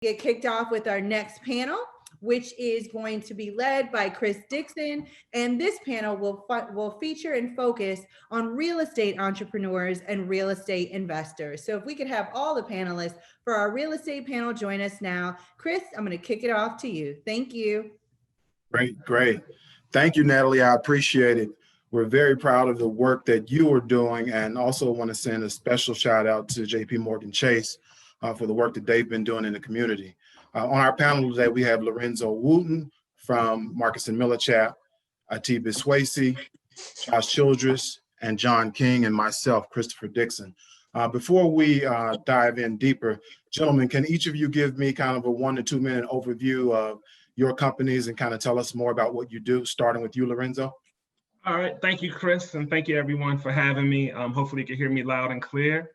get kicked off with our next panel, which is going to be led by Chris Dixon. And this panel will feature and focus on real estate entrepreneurs and real estate investors. So if we could have all the panelists for our real estate panel join us now. Chris, I'm going to kick it off to you. Thank you. Great. Thank you, Natalie. I appreciate it. We're very proud of the work that you are doing, and also want to send a special shout out to JP Morgan Chase for the work that they've been doing in the community. On our panel today, we have Lorenzo Wooten from Marcus and Millichap, Biswese, Josh Childress, and John King, and myself, Christopher Dixon. Before we dive in deeper, gentlemen, can each of you give me kind of a 1 to 2 minute overview of your companies and kind of tell us more about what you do, starting with you, Lorenzo? All right, thank you, Chris, and thank you everyone for having me. Hopefully you can hear me loud and clear.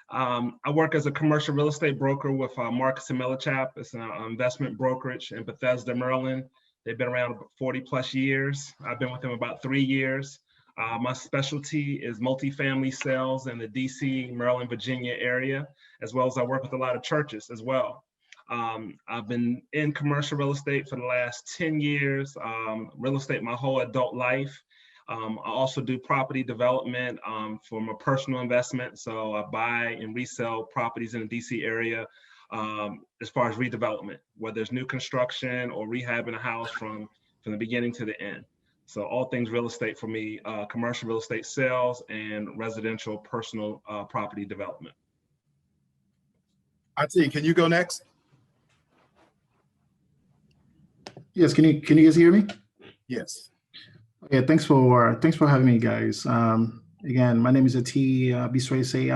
I work as a commercial real estate broker with Marcus and Millichap. It's an investment brokerage in Bethesda, Maryland. They've been around 40 plus years. I've been with them about 3 years. My specialty is multifamily sales in the DC, Maryland, Virginia area, as well as I work with a lot of churches as well. I've been in commercial real estate for the last 10 years, real estate my whole adult life. I also do property development for my personal investment. So I buy and resell properties in the DC area as far as redevelopment, whether there's new construction or rehabbing a house from the beginning to the end. So all things real estate for me, commercial real estate sales and residential personal property development. IT, can you go next? Yes, can you guys hear me? Yes. Okay, thanks for having me, guys. Again, my name is Ati Biswese.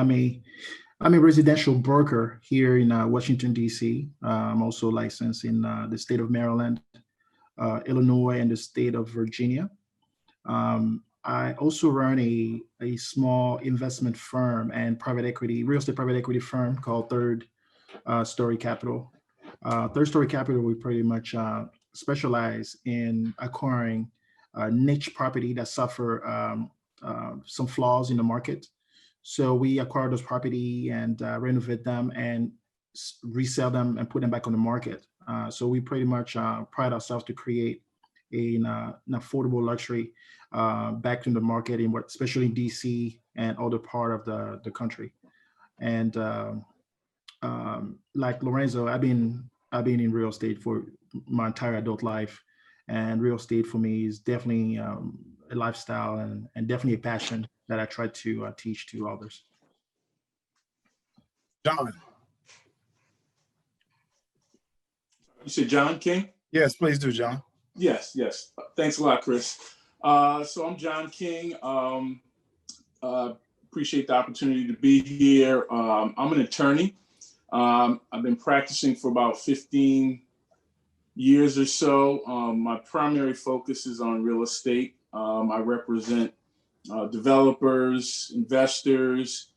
I'm a residential broker here in Washington, D.C. I'm also licensed in the state of Maryland, Illinois, and the state of Virginia. I also run a small investment firm and real estate private equity firm called Third Story Capital. Third Story Capital, we pretty much specialize in acquiring niche property that suffer some flaws in the market. So we acquire those property and renovate them and resell them and put them back on the market. So we pretty much pride ourselves to create an affordable luxury back in the market, especially in DC and other part of the country. And like Lorenzo, I've been in real estate for my entire adult life. And real estate for me is definitely a lifestyle and definitely a passion that I try to teach to others. John. You said John King? Yes, please do, John. Yes. Thanks a lot, Chris. So I'm John King. Appreciate the opportunity to be here. I'm an attorney. I've been practicing for about 15 years or so. My primary focus is on real estate. I represent developers, investors,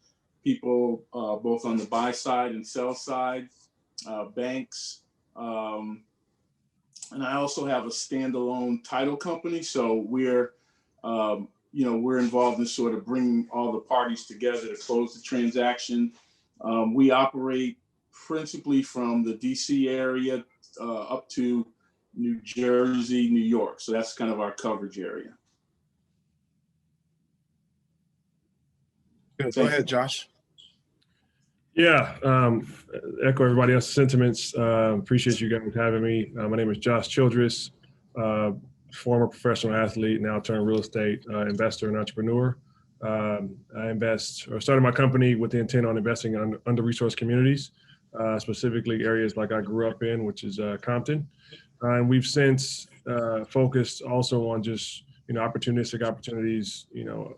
people both on the buy side and sell side, banks. And I also have a standalone title company. So we're involved in sort of bringing all the parties together to close the transaction. We operate principally from the DC area up to New Jersey, New York. So that's kind of our coverage area. Good. Go ahead, Josh. Yeah, echo everybody else's sentiments. Appreciate you guys having me. My name is Josh Childress, former professional athlete, now turned real estate investor and entrepreneur. I started my company with the intent on investing in under-resourced communities, specifically areas like I grew up in, which is Compton. And we've since focused also on just, opportunistic opportunities,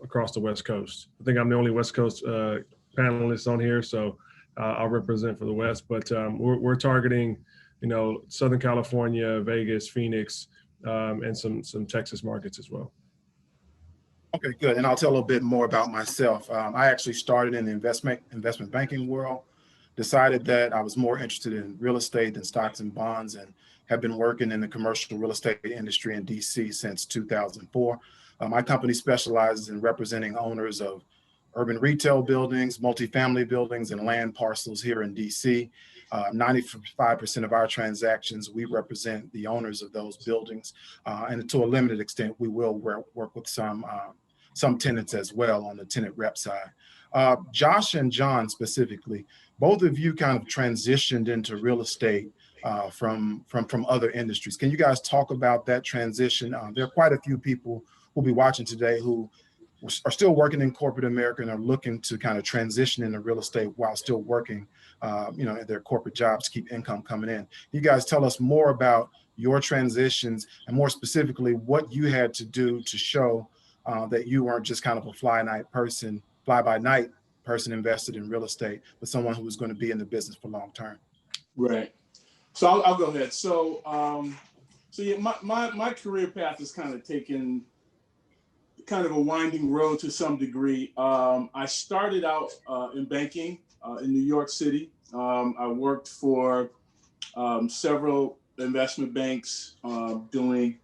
across the West Coast. I think I'm the only West Coast panelist on here, so I'll represent for the West, but we're targeting, Southern California, Vegas, Phoenix, and some Texas markets as well. Okay, good. And I'll tell a little bit more about myself. I actually started in the investment banking world, decided that I was more interested in real estate than stocks and bonds, and have been working in the commercial real estate industry in DC since 2004. My company specializes in representing owners of urban retail buildings, multifamily buildings, and land parcels here in DC. 95% of our transactions, we represent the owners of those buildings. And to a limited extent, we will work with some tenants as well on the tenant rep side. Josh and John specifically, both of you kind of transitioned into real estate from other industries. Can you guys talk about that transition? There are quite a few people who'll be watching today who are still working in corporate America and are looking to kind of transition into real estate while still working, their corporate jobs, keep income coming in. You guys tell us more about your transitions and more specifically what you had to do to show that you weren't just kind of a fly by night person invested in real estate, but someone who was going to be in the business for long term. Right. So I'll go ahead. So yeah, my career path has kind of taken kind of a winding road to some degree. I started out in banking in New York City. I worked for several investment banks doing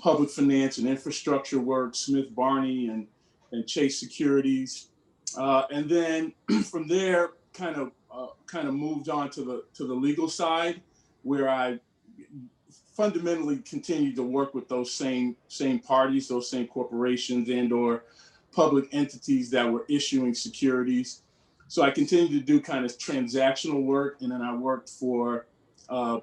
public finance and infrastructure work, Smith Barney and Chase Securities. And then from there, kind of moved on to the legal side, where I fundamentally continued to work with those same parties, those same corporations and or public entities that were issuing securities. So I continued to do kind of transactional work, and then I worked for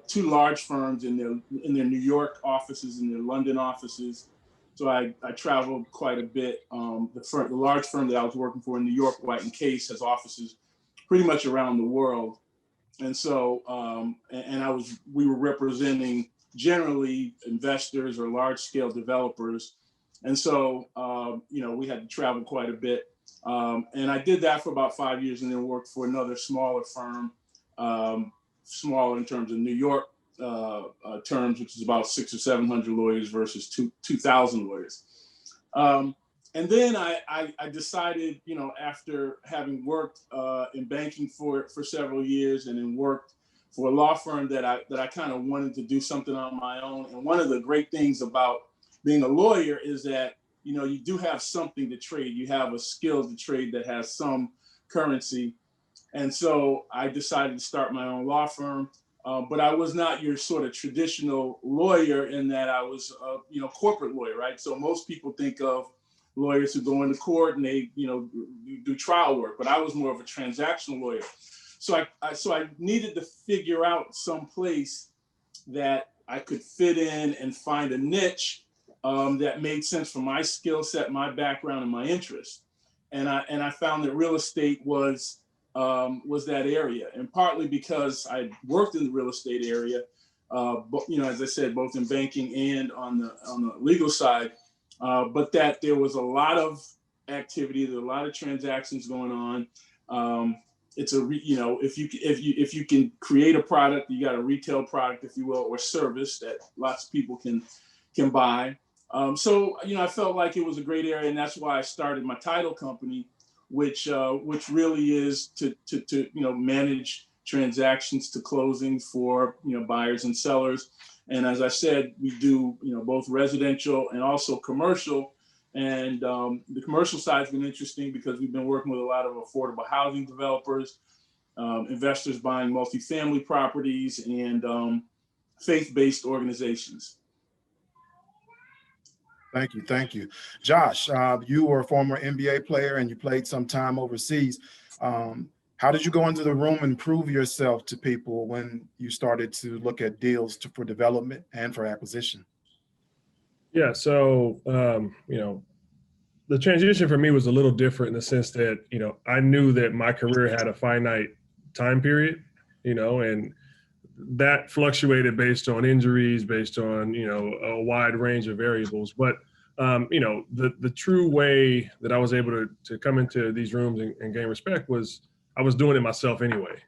two large firms in their New York offices and their London offices. So I traveled quite a bit. The large firm that I was working for in New York, White and Case, has offices pretty much around the world. And so, we were representing generally investors or large scale developers. And so, we had to travel quite a bit. And I did that for about 5 years and then worked for another smaller firm, smaller in terms of New York terms, which is about 600 or 700 lawyers versus 2,000 lawyers. And then I decided, after having worked in banking for several years and then worked for a law firm that I kind of wanted to do something on my own. And one of the great things about being a lawyer is that, you do have something to trade. You have a skill to trade that has some currency. And so I decided to start my own law firm. But I was not your sort of traditional lawyer in that I was a corporate lawyer, right? So most people think of lawyers who go into court and they, do trial work, but I was more of a transactional lawyer. So I needed to figure out some place that I could fit in and find a niche that made sense for my skill set, my background, and my interest. And I found that real estate was that area, and partly because I worked in the real estate area, but as I said, both in banking and on the legal side, but that there was a lot of activity, there were a lot of transactions going on. It's if you can create a product, you got a retail product, if you will, or service that lots of people can buy. So I felt like it was a great area, and that's why I started my title company, which really is to manage transactions to closing for buyers and sellers. And as I said, we do both residential and also commercial. And the commercial side has been interesting because we've been working with a lot of affordable housing developers, investors buying multifamily properties, and faith-based organizations. Thank you. Josh, you were a former NBA player and you played some time overseas. How did you go into the room and prove yourself to people when you started to look at deals for development and for acquisition? Yeah, so, the transition for me was a little different in the sense that, I knew that my career had a finite time period, and that fluctuated based on injuries, based on, a wide range of variables. But, the true way that I was able to come into these rooms and gain respect was I was doing it myself anyway.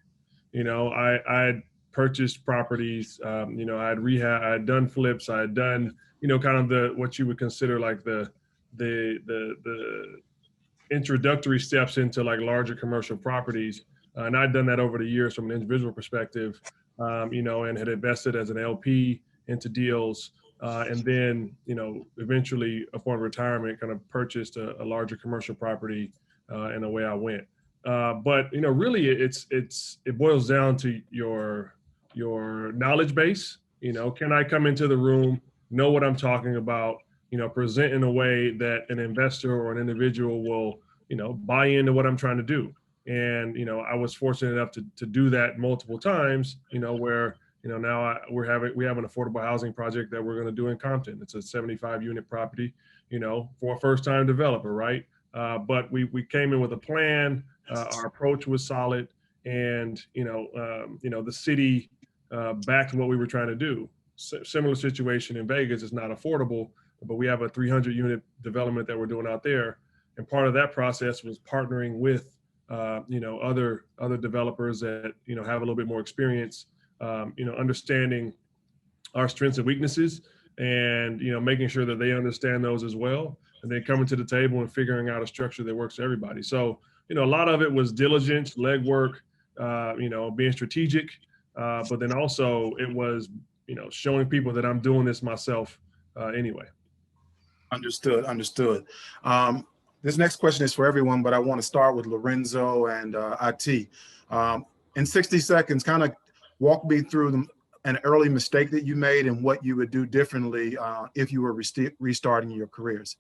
I had purchased properties, I had done flips, I had done, kind of what you would consider like the introductory steps into like larger commercial properties. And I'd done that over the years from an individual perspective, and had invested as an LP into deals. And then, eventually upon retirement, kind of purchased a larger commercial property, and away I went. But really, it boils down to your knowledge base. Can I come into the room, know what I'm talking about, present in a way that an investor or an individual will, buy into what I'm trying to do. And, I was fortunate enough to do that multiple times, where, now we have an affordable housing project that we're going to do in Compton. It's a 75 unit property, for a first time developer, right? But we came in with a plan. Our approach was solid, and the city backed what we were trying to do. Similar situation in Vegas. It's not affordable, but we have a 300 unit development that we're doing out there, and part of that process was partnering with other developers that have a little bit more experience, understanding our strengths and weaknesses, and making sure that they understand those as well, and then coming to the table and figuring out a structure that works for everybody. So a lot of it was diligence, legwork, being strategic, but then also it was showing people that I'm doing this myself anyway. Understood. This next question is for everyone, but I want to start with Lorenzo and IT. In 60 seconds, kind of walk me through an early mistake that you made and what you would do differently if you were restarting your careers.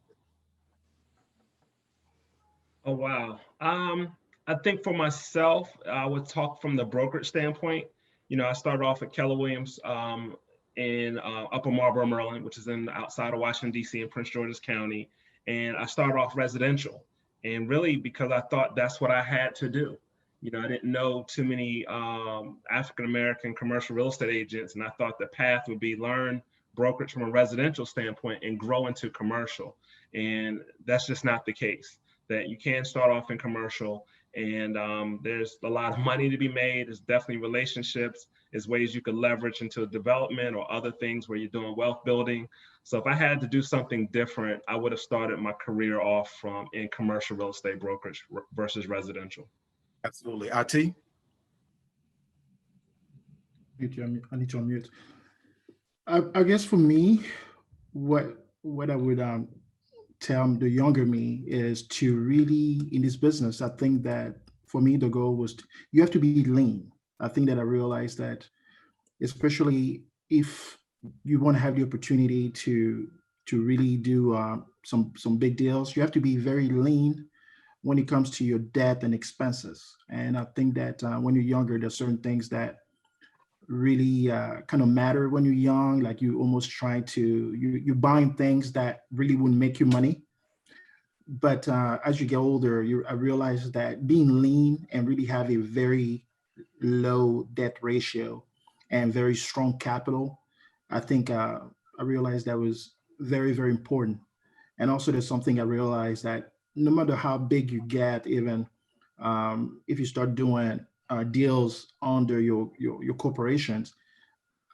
Oh, wow. I think for myself, I would talk from the brokerage standpoint. I started off at Keller Williams in Upper Marlboro, Maryland, which is outside of Washington, D.C. in Prince George's County. And I started off residential, and really because I thought that's what I had to do. I didn't know too many African-American commercial real estate agents, and I thought the path would be learn brokerage from a residential standpoint and grow into commercial. And that's just not the case. That you can start off in commercial, and there's a lot of money to be made. There's definitely relationships. There's ways you could leverage into development or other things where you're doing wealth building. So if I had to do something different, I would have started my career off in commercial real estate brokerage versus residential. Absolutely. IT? I need to unmute. I guess for me, what I would tell the younger me is to really, in this business, I think that for me, the goal was you have to be lean. I think that I realized that, especially if you want to have the opportunity to really do some big deals, you have to be very lean when it comes to your debt and expenses. And I think that when you're younger, there's certain things that really kind of matter when you're young. Like you almost try to, you're buying things that really wouldn't make you money. But as you get older, I realize that being lean and really have a very low debt ratio and very strong capital, I think I realized that was very, very important. And also there's something I realized that no matter how big you get, even if you start doing deals under your corporations,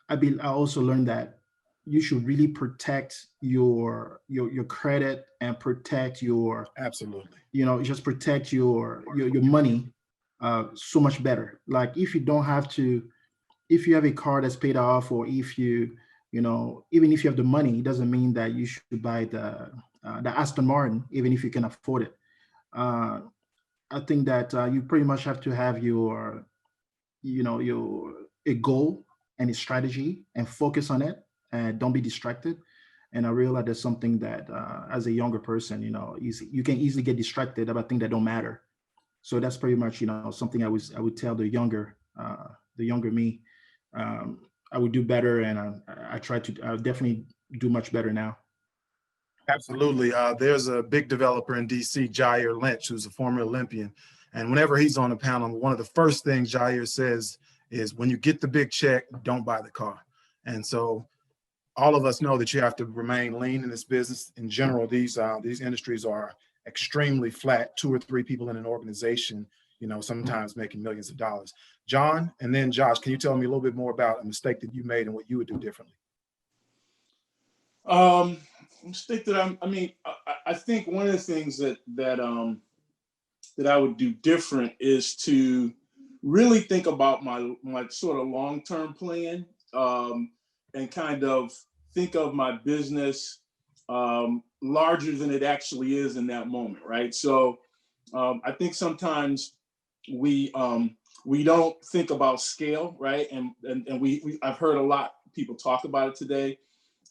I also learned that you should really protect your credit and protect your Absolutely. Just protect your money so much better. Like if you don't have to, if you have a car that's paid off, or if even if you have the money, it doesn't mean that you should buy the Aston Martin, even if you can afford it. I think that you pretty much have to have a goal and a strategy and focus on it, and don't be distracted. And I realized there's something that as a younger person, you can easily get distracted about things that don't matter. So that's pretty much, something I would tell the younger me. I would do better, and I definitely do much better now. Absolutely. There's a big developer in DC, Jair Lynch, who's a former Olympian. And whenever he's on the panel, one of the first things Jair says is, when you get the big check, don't buy the car. And so all of us know that you have to remain lean in this business. In general, these industries are extremely flat, 2 or 3 people in an organization, sometimes making millions of dollars. John, and then Josh, can you tell me a little bit more about a mistake that you made and what you would do differently? Mistake that I think one of the things that I would do different is to really think about my sort of long-term plan, and kind of think of my business larger than it actually is in that moment, right? So I think sometimes we don't think about scale, right? And I've heard a lot of people talk about it today,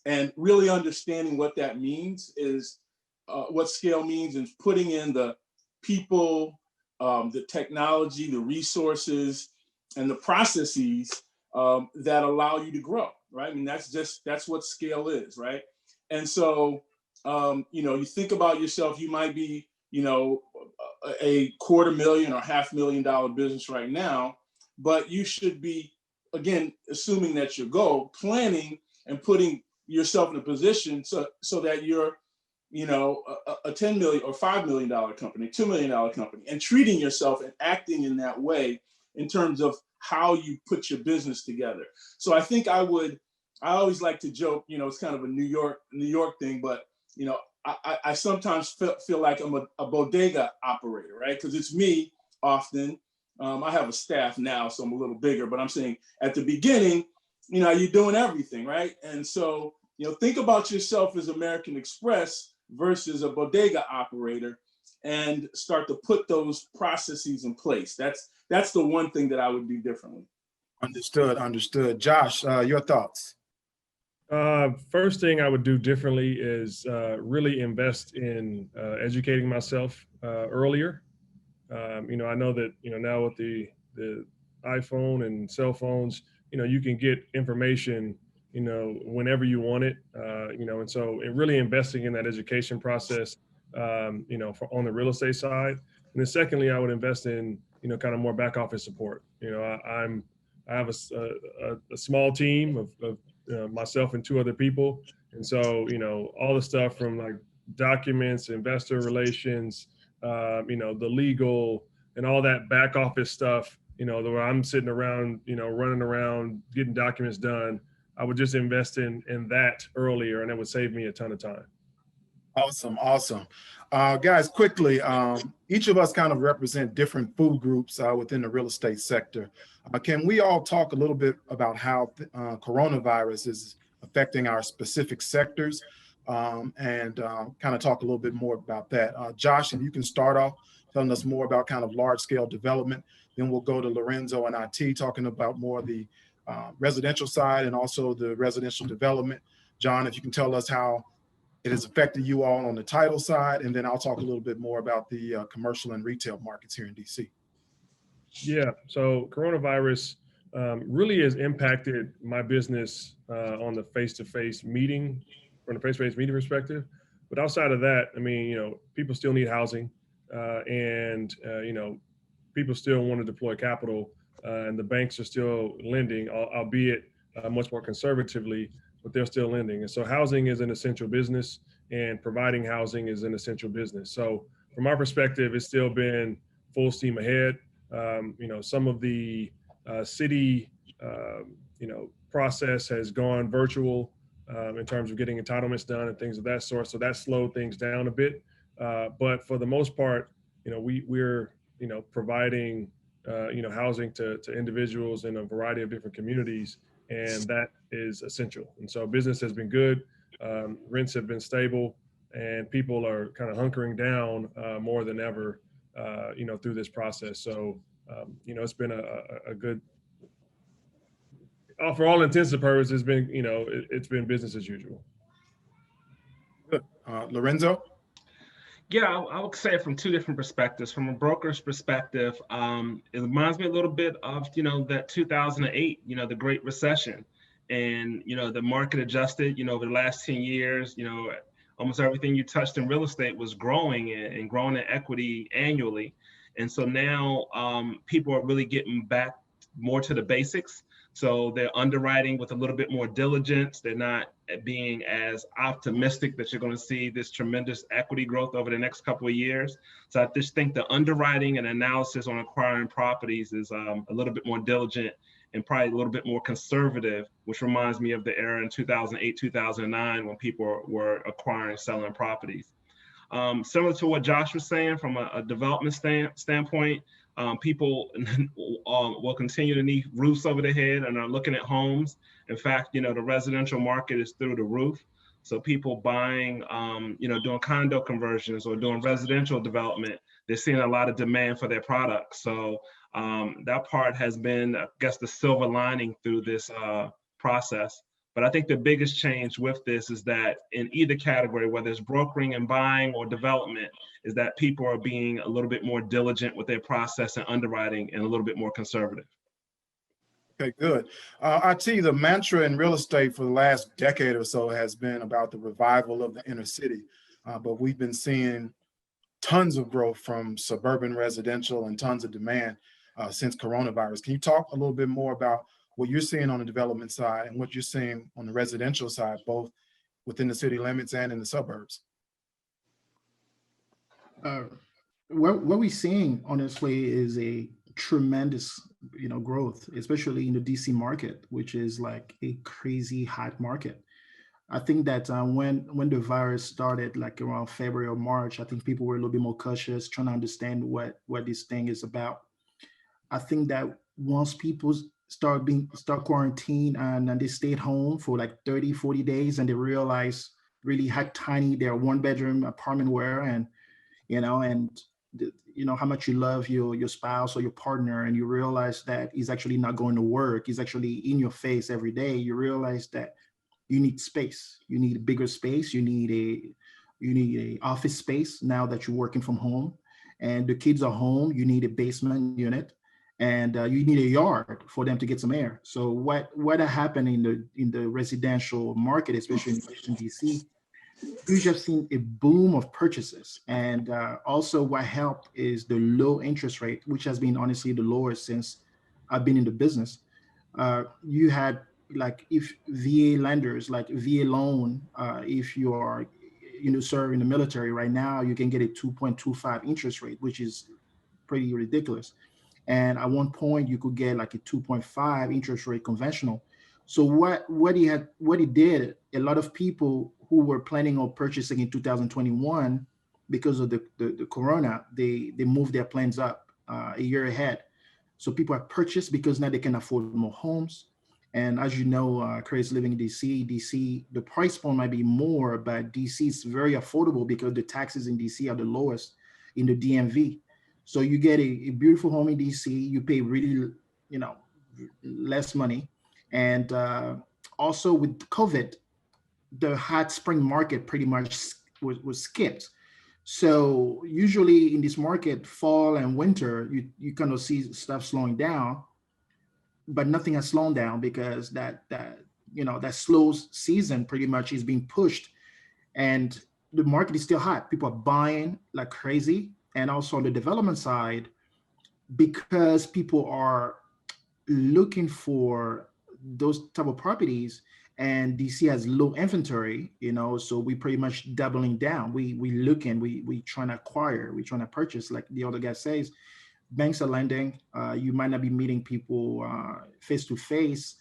and really understanding what that means is what scale means, is putting in the people, the technology, the resources, and the processes that allow you to grow, right? I mean, that's what scale is, right? And so, you think about yourself, you might be, a $250,000 or $500,000 business right now, but you should be, again, assuming that's your goal, planning and putting yourself in a position so that you're, a $10 million or $5 million company, $2 million company, and treating yourself and acting in that way in terms of how you put your business together. So I think I always like to joke, it's kind of a New York thing, but I sometimes feel like I'm a bodega operator, right? Because it's me often. I have a staff now, so I'm a little bigger, but I'm saying at the beginning, you're doing everything, right? And so, think about yourself as American Express versus a bodega operator, and start to put those processes in place. That's the one thing that I would do differently. Understood. Josh, your thoughts? First thing I would do differently is really invest in educating myself earlier. I know that now with the iPhone and cell phones, you can get information whenever you want it, and so really investing in that education process, on the real estate side. And then secondly, I would invest in kind of more back office support. I have a small team of myself and 2 other people. And so, all the stuff from like documents, investor relations, the legal and all that back office stuff, where I'm sitting around, running around, getting documents done, I would just invest in that earlier, and it would save me a ton of time. Awesome. Guys, quickly, each of us kind of represent different food groups within the real estate sector. Can we all talk a little bit about how coronavirus is affecting our specific sectors, and kind of talk a little bit more about that? Josh, if you can start off telling us more about kind of large scale development, then we'll go to Lorenzo and IT talking about more of the residential side and also the residential development. John, if you can tell us how it has affected you all on the title side, and then I'll talk a little bit more about the commercial and retail markets here in DC. Yeah, so coronavirus really has impacted my business on the face-to-face meeting, from the face-to-face meeting perspective. But outside of that, I mean, people still need housing, and people still want to deploy capital, and the banks are still lending, albeit much more conservatively, but they're still lending. And so housing is an essential business, and providing housing is an essential business. So from our perspective, it's still been full steam ahead. Some of the city, process has gone virtual in terms of getting entitlements done and things of that sort. So that slowed things down a bit. But for the most part, we're providing, housing to individuals in a variety of different communities, and that is essential. And so business has been good. Rents have been stable, and people are kind of hunkering down more than ever, through this process. So, it's been a good, for all intents and purposes, it's been, it's been business as usual. Good. Lorenzo? Yeah, I would say it from 2 different perspectives. From a broker's perspective, it reminds me a little bit of, that 2008, the Great Recession. And, the market adjusted, over the last 10 years, almost everything you touched in real estate was growing and growing in equity annually. And so now people are really getting back more to the basics. So they're underwriting with a little bit more diligence. They're not being as optimistic that you're going to see this tremendous equity growth over the next couple of years. So I just think the underwriting and analysis on acquiring properties is a little bit more diligent and probably a little bit more conservative, which reminds me of the era in 2008, 2009, when people were acquiring, selling properties. Similar to what Josh was saying, from a development standpoint, people will continue to need roofs over their head and are looking at homes. In fact, the residential market is through the roof. So people buying, doing condo conversions or doing residential development, they're seeing a lot of demand for their products. So that part has been, I guess, the silver lining through this process. But I think the biggest change with this is that in either category, whether it's brokering and buying or development, is that people are being a little bit more diligent with their process and underwriting and a little bit more conservative. Okay, good. IT, the mantra in real estate for the last decade or so has been about the revival of the inner city. But we've been seeing tons of growth from suburban residential and tons of demand since coronavirus. Can you talk a little bit more about what you're seeing on the development side and what you're seeing on the residential side, both within the city limits and in the suburbs? What we're seeing, honestly, is a tremendous, growth, especially in the DC market, which is like a crazy hot market. I think that when the virus started, like around February or March, I think people were a little bit more cautious, trying to understand what this thing is about. I think that once people start quarantine and they stayed home for like 30, 40 days, and they realize really how tiny their one bedroom apartment were, and how much you love your spouse or your partner, and you realize that he's actually not going to work, he's actually in your face every day. You realize that you need space, you need a bigger space, you need a office space now that you're working from home, and the kids are home. You need a basement unit, and you need a yard for them to get some air. So what happened in the residential market, especially in Washington DC, we have seen a boom of purchases. And also what helped is the low interest rate, which has been honestly the lowest since I've been in the business. You had, like, if VA lenders, like VA loan, if you are, serve in the military right now, you can get a 2.25 interest rate, which is pretty ridiculous. And at one point you could get like a 2.5 interest rate conventional. So what he did, a lot of people who were planning on purchasing in 2021, because of the corona, they moved their plans up a year ahead. So people have purchased because now they can afford more homes. And as you know, Chris, living in DC, the price point might be more, but DC is very affordable because the taxes in DC are the lowest in the DMV. So you get a beautiful home in DC, you pay really, less money. And also with COVID, the hot spring market pretty much was skipped. So usually in this market, fall and winter, you kind of see stuff slowing down, but nothing has slowed down because that slow season pretty much is being pushed, and the market is still hot. People are buying like crazy. And also on the development side, because people are looking for those type of properties, and DC has low inventory, so we pretty much doubling down. We trying to acquire, we trying to purchase, like the other guy says. Banks are lending. You might not be meeting people face to face,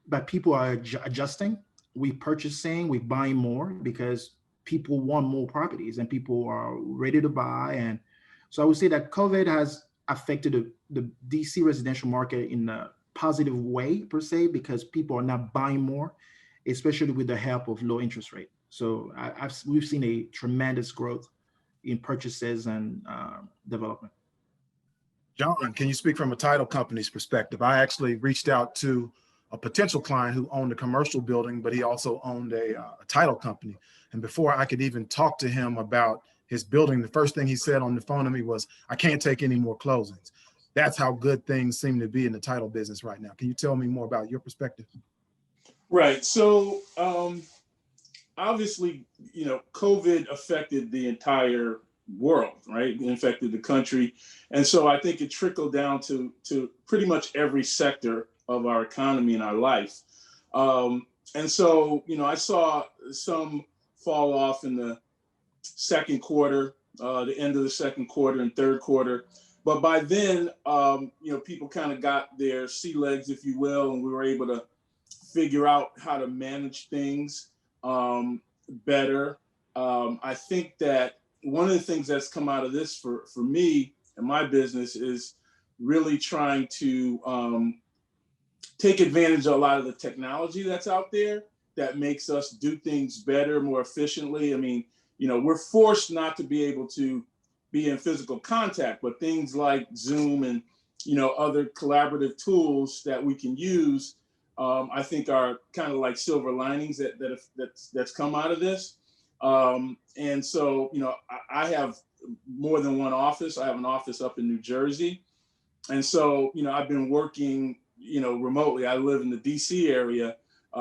but people are adjusting. We purchasing, we buying more because people want more properties and people are ready to buy. And so I would say that COVID has affected the DC residential market in a positive way per se, because people are now buying more, especially with the help of low interest rate. So we've seen a tremendous growth in purchases and development. John, can you speak from a title company's perspective? I actually reached out to a potential client who owned a commercial building, but he also owned a title company. And before I could even talk to him about his building, the first thing he said on the phone to me was, "I can't take any more closings." That's how good things seem to be in the title business right now. Can you tell me more about your perspective? Right. So obviously, COVID affected the entire world, right? It affected the country. And so I think it trickled down to pretty much every sector of our economy and our life. And so, I saw some fall off in the second quarter, the end of the second quarter and third quarter. But by then, people kind of got their sea legs, if you will, and we were able to figure out how to manage things better. I think that one of the things that's come out of this for me and my business is really trying to take advantage of a lot of the technology that's out there that makes us do things better, more efficiently. I mean, you know, we're forced not to be able to be in physical contact, but things like Zoom and, you know, other collaborative tools that we can use, I think are kind of like silver linings that's come out of this. And so, you know, I have more than one office. I have an office up in New Jersey. And so, you know, I've been working, you know, remotely. I live in the DC area.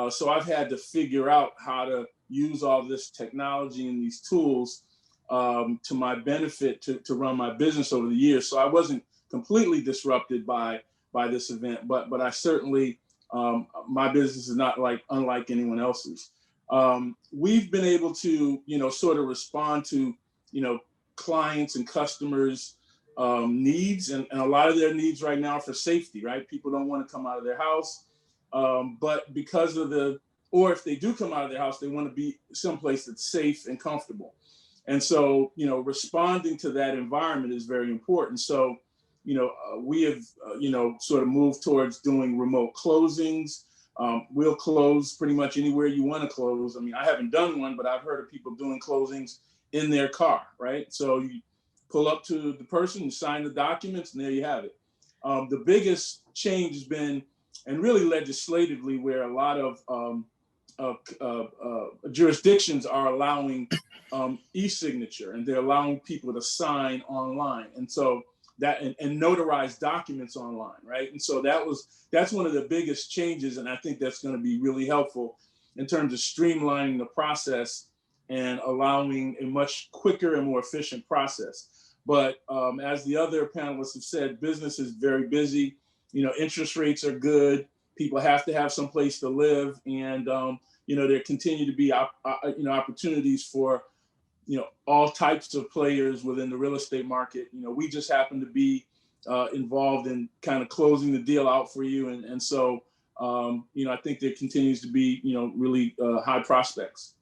So I've had to figure out how to use all this technology and these tools to my benefit to run my business over the years. So I wasn't completely disrupted by this event, but I certainly, my business is not unlike anyone else's. We've been able to, you know, sort of respond to, you know, clients and customers' needs, and a lot of their needs right now for safety, right? People don't want to come out of their house, but because of or if they do come out of their house, they want to be someplace that's safe and comfortable. And so, you know, responding to that environment is very important. So, you know, we have, you know, sort of moved towards doing remote closings. We'll close pretty much anywhere you want to close. I mean, I haven't done one, but I've heard of people doing closings in their car, right? So you pull up to the person, you sign the documents, and there you have it. The biggest change has been, and really legislatively, where a lot of jurisdictions are allowing e-signature, and they're allowing people to sign online. And so that, and notarize documents online, right? And so that's one of the biggest changes. And I think that's going to be really helpful in terms of streamlining the process and allowing a much quicker and more efficient process. But as the other panelists have said, business is very busy. You know, interest rates are good. People have to have some place to live, and you know, there continue to be you know, opportunities for, you know, all types of players within the real estate market. You know, we just happen to be involved in kind of closing the deal out for you, and so you know, I think there continues to be, you know, really high prospects.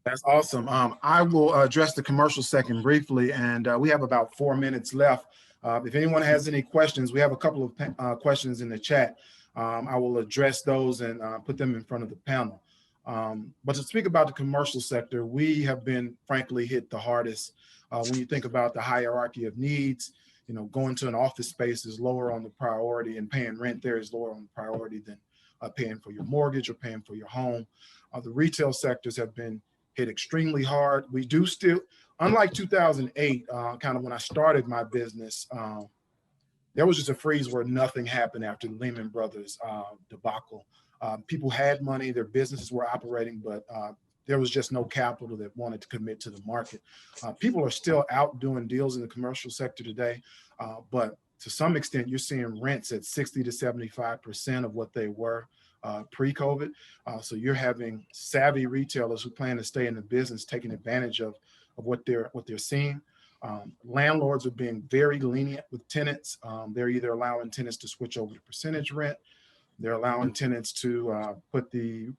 That's awesome. I will address the commercial second briefly, and we have about 4 minutes left. If anyone has any questions, we have a couple of questions in the chat. I will address those and put them in front of the panel. But to speak about the commercial sector, we have been frankly hit the hardest. When you think about the hierarchy of needs, you know, going to an office space is lower on the priority, and paying rent there is lower on the priority than paying for your mortgage or paying for your home. The retail sectors have been hit extremely hard. We do still, unlike 2008, kind of when I started my business, there was just a freeze where nothing happened after the Lehman Brothers debacle. People had money, their businesses were operating, but there was just no capital that wanted to commit to the market. People are still out doing deals in the commercial sector today, but to some extent, you're seeing rents at 60 to 75% of what they were pre-COVID. So you're having savvy retailers who plan to stay in the business taking advantage of what they're seeing. Landlords are being very lenient with tenants. They're either allowing tenants to switch over to percentage rent. They're allowing tenants to put the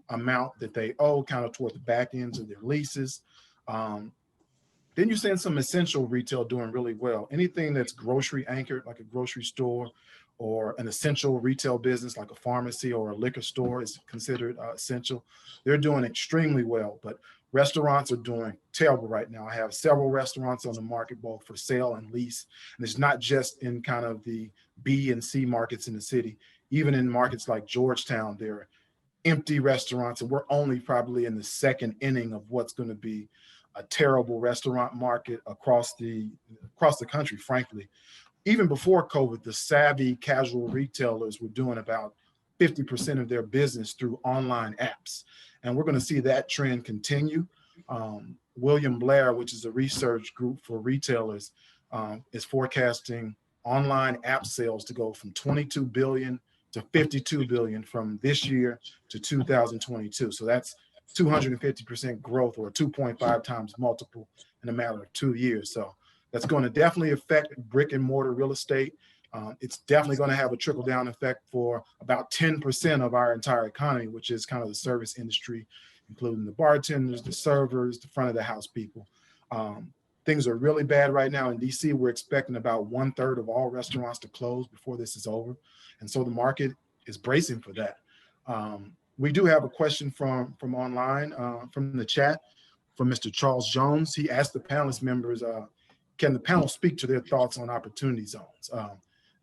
amount that they owe kind of toward the back ends of their leases. Then you're seeing some essential retail doing really well. Anything that's grocery anchored, like a grocery store, or an essential retail business like a pharmacy or a liquor store is considered essential. They're doing extremely well, but restaurants are doing terrible right now. I have several restaurants on the market, both for sale and lease. And it's not just in kind of the B and C markets in the city. Even in markets like Georgetown, there are empty restaurants, and we're only probably in the second inning of what's going to be a terrible restaurant market across the country, frankly. Even before COVID, the savvy casual retailers were doing about 50% of their business through online apps. And we're going to see that trend continue. William Blair, which is a research group for retailers, is forecasting online app sales to go from 22 billion to 52 billion from this year to 2022. So that's 250% growth, or a 2.5 times multiple in a matter of 2 years. So that's going to definitely affect brick and mortar real estate. It's definitely going to have a trickle down effect for about 10% of our entire economy, which is kind of the service industry, including the bartenders, the servers, the front of the house people. Things are really bad right now in DC. We're expecting about 1/3 of all restaurants to close before this is over. And so the market is bracing for that. We do have a question from online, from the chat, from Mr. Charles Jones. He asked the panelist members, can the panel speak to their thoughts on opportunity zones?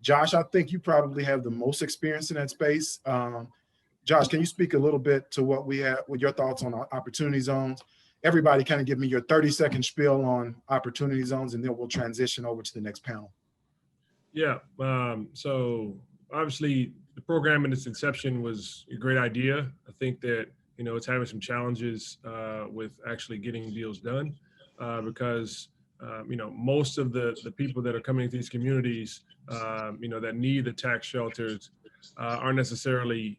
Josh, I think you probably have the most experience in that space. Josh, can you speak a little bit to what we have, with your thoughts on opportunity zones? Everybody kind of give me your 30-second spiel on opportunity zones, and then we'll transition over to the next panel. Yeah, so obviously the program in its inception was a great idea. I think that, you know, it's having some challenges with actually getting deals done because, you know, most of the people that are coming into these communities, you know, that need the tax shelters aren't necessarily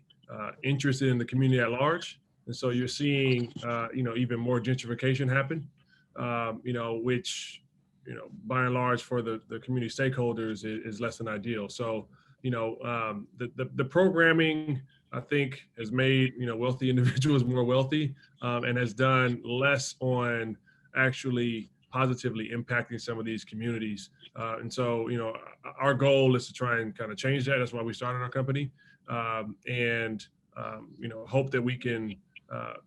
interested in the community at large. And so you're seeing, you know, even more gentrification happen, you know, which, you know, by and large for the community stakeholders is less than ideal. So, you know, the programming, I think, has made, you know, wealthy individuals more wealthy and has done less on actually positively impacting some of these communities. And so, you know, our goal is to try and kind of change that. That's why we started our company. And, you know, hope that we can,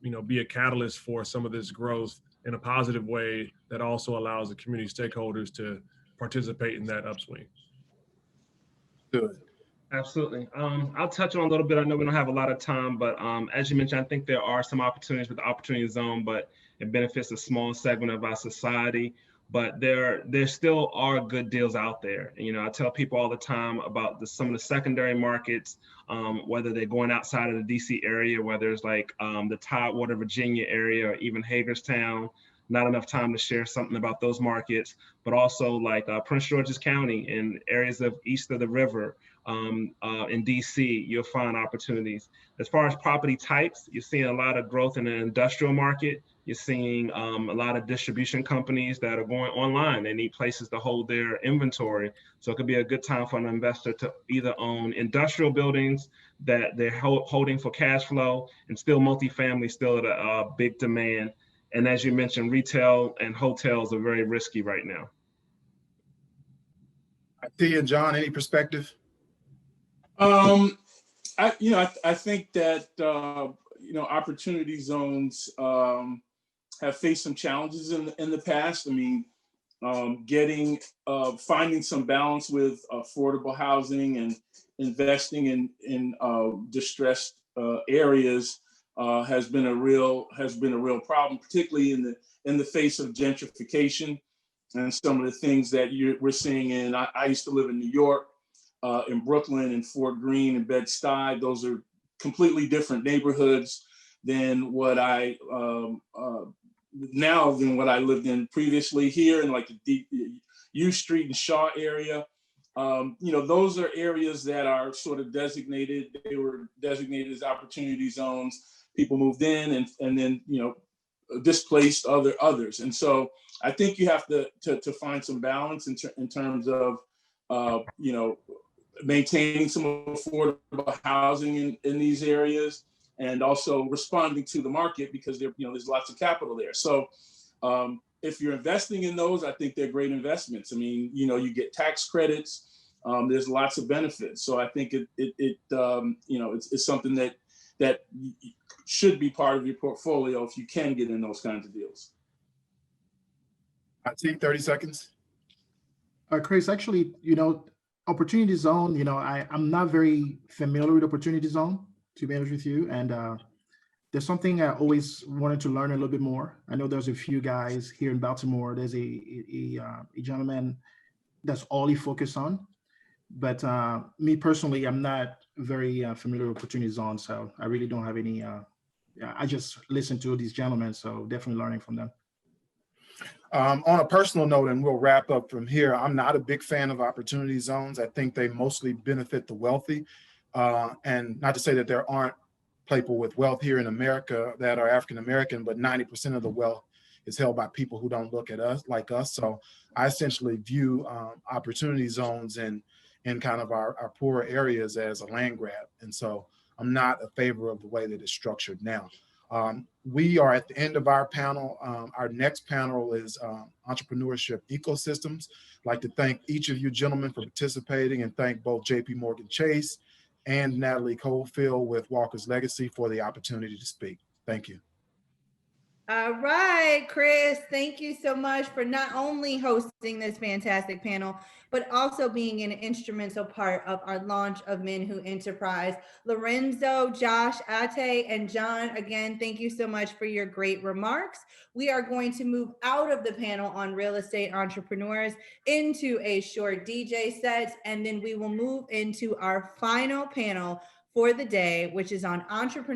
you know, be a catalyst for some of this growth in a positive way that also allows the community stakeholders to participate in that upswing. Good. Absolutely. I'll touch on a little bit. I know we don't have a lot of time, but as you mentioned, I think there are some opportunities with the opportunity zone, but it benefits a small segment of our society. But there still are good deals out there. And, you know, I tell people all the time about some of the secondary markets, whether they're going outside of the DC area, whether it's like the Tidewater, Virginia area, or even Hagerstown. Not enough time to share something about those markets, but also like Prince George's County and areas of east of the river. In DC, you'll find opportunities. As far as property types, you're seeing a lot of growth in the industrial market. You're seeing a lot of distribution companies that are going online. They need places to hold their inventory. So it could be a good time for an investor to either own industrial buildings that they're holding for cash flow, and still multifamily still at a big demand. And as you mentioned, retail and hotels are very risky right now. Tia and John, any perspective? I think that, you know, opportunity zones have faced some challenges in the past. I mean, finding some balance with affordable housing and investing in distressed areas has been a real problem, particularly in the face of gentrification and some of the things that we're seeing. I used to live in New York, in Brooklyn, and Fort Greene, and Bed-Stuy. Those are completely different neighborhoods than what I lived in previously here in like the U Street and Shaw area. You know, those are areas that are sort of designated. They were designated as opportunity zones. People moved in and then, you know, displaced others. And so I think you have to find some balance in terms of, you know, maintaining some affordable housing in these areas, and also responding to the market, because there's lots of capital there. So if you're investing in those, I think they're great investments. I mean, you know, you get tax credits. There's lots of benefits. So I think it's something that should be part of your portfolio if you can get in those kinds of deals. I think 30 seconds. Chris, actually, you know, opportunity zone, you know, I'm not very familiar with opportunity zone, to be honest with you. And there's something I always wanted to learn a little bit more. I know there's a few guys here in Baltimore. There's a gentleman that's all he focuses on. But me personally, I'm not very familiar with opportunity zone. So I really don't have any, I just listen to these gentlemen. So definitely learning from them. On a personal note, and we'll wrap up from here, I'm not a big fan of opportunity zones. I think they mostly benefit the wealthy. And not to say that there aren't people with wealth here in America that are African-American, but 90% of the wealth is held by people who don't look at us like us. So I essentially view opportunity zones in kind of our poorer areas as a land grab. And so I'm not a favor of the way that it's structured now. We are at the end of our panel. Our next panel is entrepreneurship ecosystems. I'd like to thank each of you gentlemen for participating, and thank both JP Morgan Chase and Natalie Coldfield with Walker's Legacy for the opportunity to speak. Thank you. All right, Chris, thank you so much for not only hosting this fantastic panel, but also being an instrumental part of our launch of Men Who Enterprise. Lorenzo, Josh, Ate, and John, again, thank you so much for your great remarks. We are going to move out of the panel on real estate entrepreneurs into a short DJ set, and then we will move into our final panel for the day, which is on entrepreneurship